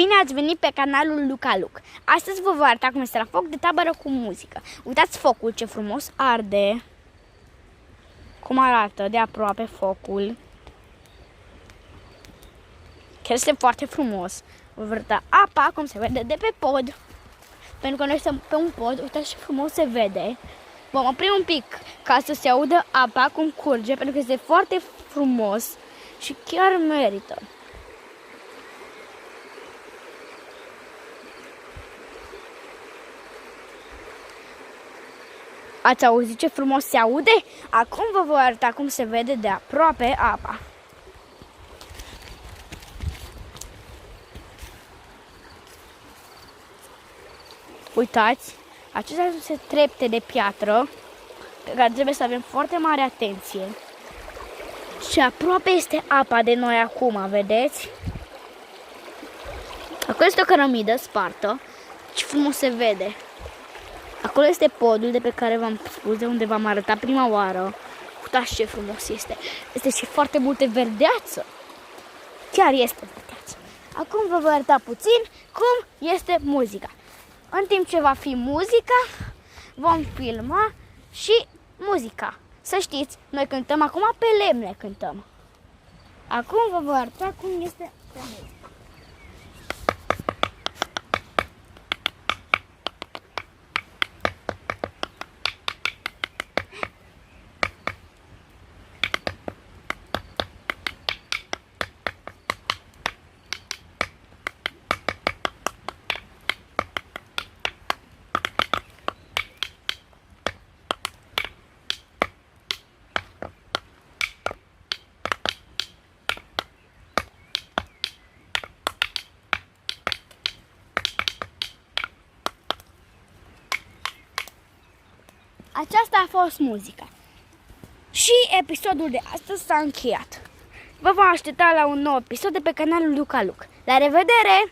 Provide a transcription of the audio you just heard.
Bine ați venit pe canalul Luca Luc. Astăzi vă voi arăta cum este la foc de tabără cu muzică. Uitați focul, ce frumos arde. Cum arată de aproape focul. Chiar este foarte frumos. Vă voi arăta apa, cum se vede de pe pod. Pentru că noi suntem pe un pod, uitați ce frumos se vede. Vom opri un pic ca să se audă apa cum curge, pentru că este foarte frumos și chiar merită. Ați auzit ce frumos se aude? Acum vă voi arăta cum se vede de aproape apa. Uitați, acestea sunt trepte de piatră pe care trebuie să avem foarte mare atenție. Și aproape este apa de noi acum, vedeți? Acolo este o cărămidă spartă. Ce frumos se vede. Acolo este podul de pe care v-am spus, de unde v-am arătat prima oară. Uitați ce frumos este. Este și foarte multe verdeață. Chiar este verdeață. Acum vă voi arăta puțin cum este muzica. În timp ce va fi muzica, vom filma și muzica. Să știți, noi cântăm acum pe lemne cântăm. Acum vă voi arăta cum este pe muzică. Aceasta a fost muzica. Și episodul de astăzi s-a încheiat. Vă vom aștepta la un nou episod de pe canalul Luca Luc. La revedere!